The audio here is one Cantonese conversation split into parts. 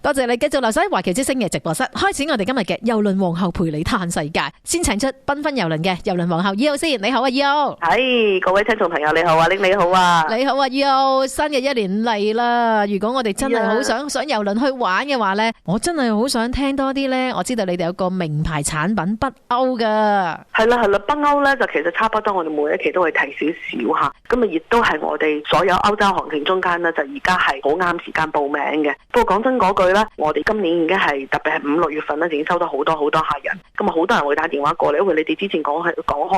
多謝你繼續留守喺華僑之星嘅直播室，開始我哋今日嘅郵輪皇后陪你嘆世界。先請出繽紛郵輪嘅郵輪皇后Eo先，你好啊 Eo。係各位聽眾朋友你好啊，你好啊。你好啊 Eo，新嘅一年嚟啦。如果我哋真係好想郵輪去玩嘅話呢，我真係好想聽多啲呢。我知道你哋有個名牌產品北歐噶。係啦，北歐呢就其實差不多，我哋每一期都會提少少吓。咁啊，亦都係我哋所有歐洲行程中間呢，就而家係好啱時間報名嘅。不過講真嗰句呢，我哋今年已經係特別係5、6月份呢，已經收到好多客人。咁啊，好多人會打電話過嚟，因為你哋之前講開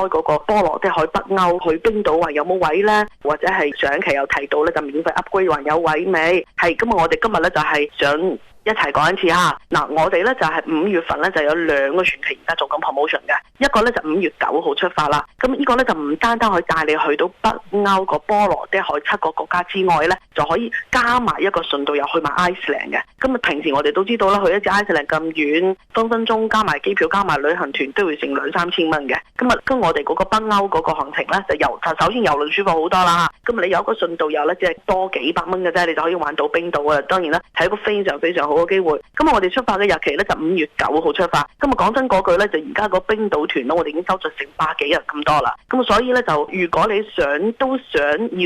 嗰個波羅的海北歐去冰島話有冇位呢？或者係上期有提到呢，就免費 upgrade 還有位未？係咁啊，我哋今日呢，就係想一齊講一次哈。嗱，我哋呢就係5月份呢就有2個船期而家做緊 promotion 嘅，一個呢就5月9號出發啦。咁呢個呢就唔單單可以帶你去到北歐個波羅的海7個國家之外呢，就可以加埋一個順道又去埋 Iceland 嘅。咁啊，平時我哋都知道啦，去一次 Iceland 咁遠，分分鐘加埋機票加埋旅行團都會成2-3千蚊嘅。咁啊，跟我哋嗰個北歐嗰個行程呢，就首先郵輪舒服好多啦。咁你有一個順道遊呢，只係多幾百蚊嘅啫，你就可以玩到冰島啊。當然啦，係一個非常非常好嘅機會。咁我哋出發嘅日期呢，就5月9號出發。咁啊，講真嗰句呢，就而家個冰島團呢，我哋已經收咗成100幾人咁多啦。咁所以呢，就如果你想要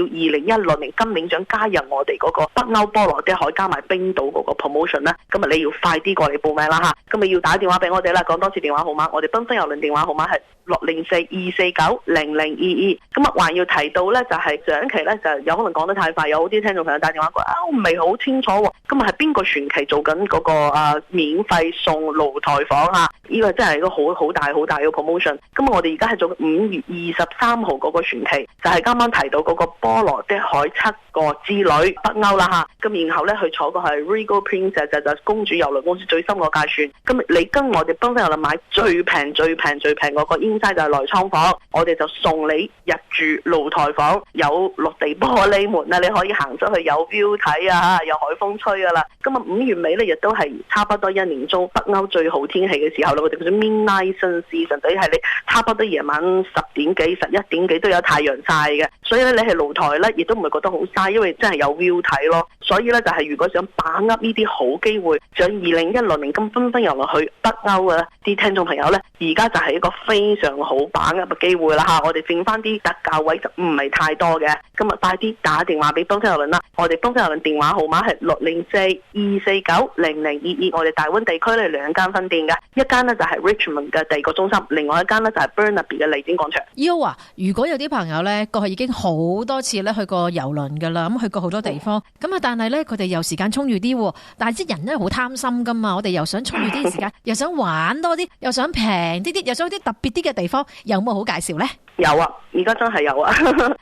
2016年今年想加入我哋嗰個北歐波羅的海加埋冰島嗰個 promotion 呢，咁啊你要快啲過嚟報名啦吓。咁啊要打電話俾我哋啦，講多次電話號碼，我哋繽紛郵輪電話號碼係604-249-0022。咁啊還要提到呢，就係上期呢，就有可能講得太快，有好啲聽眾朋友打電話過我唔係好清楚喎。咁啊係邊個船期做緊嗰個免費送露台房啊？呢個真係一個好大嘅 promotion。咁我哋而家係做5月23號嗰個船期，就係啱啱提到嗰個波羅的海7個之旅北歐啦吓。咁然後呢，去坐個係 Regal Princess 就公主郵輪公司最深個價船。咁你跟我哋繽紛郵輪買最平嗰個 inside 就係內艙房，我哋就送你入住露台房，有落地玻璃門啊，你可以行出去有 view 睇啊，有海風吹噶啦。咁啊5月尾呢，亦都係差不多1年中北歐最好天氣嘅時候啦，我哋叫做 midnight season， 就係你差不多夜晚10點幾、11點幾都有太陽曬嘅，所以咧你係露台咧，亦都唔係覺得好嘥，因為真係有 view 睇咯。所以咧就係如果想把握呢啲好機會，想2016年咁繽紛遊落去北歐嘅啲聽眾朋友咧，而家就係一個非常好把握嘅機會啦嚇！我哋剩翻啲特價位就唔係太多嘅，咁啊快啲打電話俾繽紛郵輪啦！我哋繽紛郵輪電話號碼係604-249-0022，我哋大溫地區咧2間分店嘅，一間呢就係 Richmond 嘅第2個中心，另外一間呢就係 Burnaby 嘅麗景廣場。Eo啊，如果有啲朋友咧過去已經好多次咧去過郵輪噶啦，咁去過好多地方，咁啊但係咧佢哋又時間充裕啲，但係啲人咧好貪心噶嘛，我哋又想充裕啲時間，又想玩多啲，又想平啲，又想啲特別啲嘅地方，有冇好介紹呢？有啊，而家真係有啊！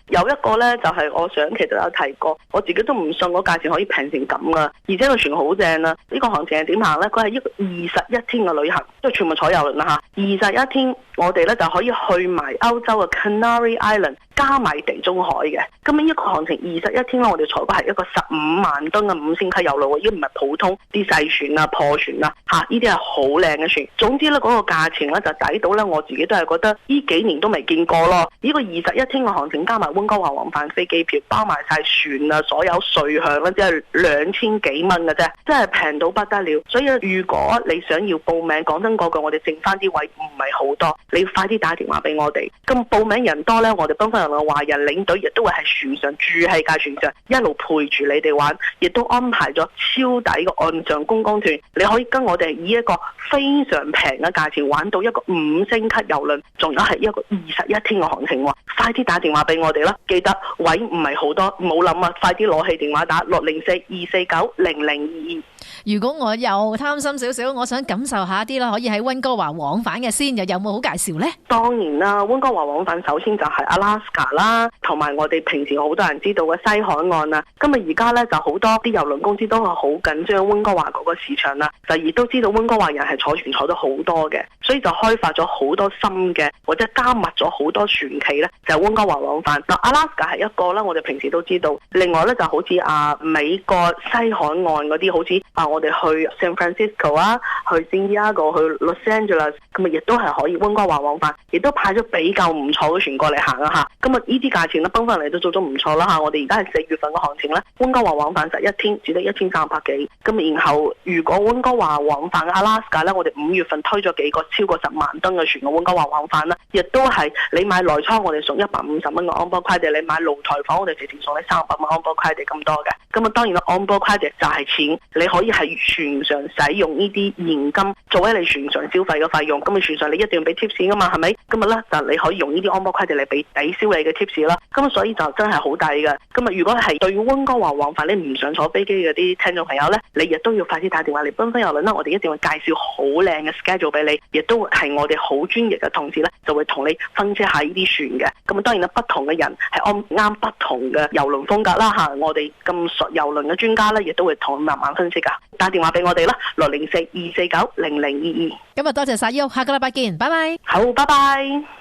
有一個呢，就係我上期都有提過，我自己都唔信個價錢可以平成咁噶，而且個船好正啊！呢個行程係點行呢？佢係一個21天嘅旅行，即係全部坐郵輪啦吓，21天我哋呢就可以去埋歐洲嘅 Canary Island， 加埋地中海嘅。咁呢一個行程21天我哋坐嘅係一個15萬噸嘅5星級郵輪，已經唔係普通啲細船啊、破船啊吓，呢啲係好靚嘅船。總之呢，嗰個價錢呢就抵到呢，我自己都係覺得呢幾年都未見過咯。呢個21天嘅行程加埋溫哥華往返飛機票，包埋晒船啊，所有稅項呢，只係2000幾蚊嘅啫，真係平到不得了。所以如果你想要報名，講真嗰句，我哋剩翻啲位唔係好多，你要快啲打電話俾我哋。咁報名人多呢，我哋繽紛郵輪嘅華人領隊亦都會喺船上住喺架船上，一路陪住你哋玩，亦都安排咗超抵嘅岸上觀光團，你可以跟我哋以一個非常平嘅價錢玩到一個5星級郵輪，仲有係一個21天嘅行程。快啲打電話俾我哋啦！記得位唔係好多，冇諗啊！快啲攞起電話打604-249-0022。如果我又貪心少少，我想感受下啲啦，可以喺溫哥華往返嘅先，又有冇好介紹呢？當然啦，溫哥華往返首先就係 Alaska 啦，同埋我哋平時好多人知道嘅西海岸啦。今日而家呢，就好多啲郵輪公司都係好緊張溫哥華嗰個市場啦，就亦都知道溫哥華人係坐船坐得好多嘅，所以就開發咗好多新嘅或者加密咗好多船期呢，就係溫哥華往返。嗱，Alaska 係一個啦，我哋平時都知道。另外呢，就好似美國西海岸嗰啲，好似我哋去 San Francisco 啊，去 San Diego， 去 Los Angeles，咁啊亦都係可以溫哥華往返，亦都派咗比較唔錯嘅船過嚟行啊嚇。咁啊呢啲價錢咧，崩翻嚟都做咗唔錯啦嚇。我哋而家係4月份嘅行情咧，溫哥華往返就一天只得1300幾。咁然後如果溫哥華往返嘅阿拉斯加咧，我哋5月份推咗幾個超過10萬噸嘅船嘅溫哥華往返啦，亦都係你買內艙我哋送150蚊嘅 on-board credit，你買露台房我哋直接送你300蚊 on-board credit 咁多嘅。咁啊當然啦 on-board credit 就係錢，你可以喺船上使用呢啲現金作為你船上消費嘅費用。咁你船上你一定要俾 tips 噶嘛，係咪？咁啊咧就你可以用呢啲 on-board credit 嚟俾抵消你嘅 tips 啦。咁所以就真係好抵嘅。咁啊如果係對溫哥華往返你唔想坐飛機嘅啲聽眾朋友咧，你亦都要快啲打電話嚟繽紛郵輪啦，我哋一定會介紹好靚嘅 schedule 俾你，亦都係我哋好專業嘅同事咧，就會同你分析下呢啲船嘅。咁啊當然啦，不同嘅人係啱不同嘅郵輪風格啦嚇，我哋咁熟郵輪嘅專家咧，亦都會同你慢慢分析噶。打電話俾我哋啦，604-249-0022。今日多謝晒，下個禮拜見，拜拜。好，拜拜。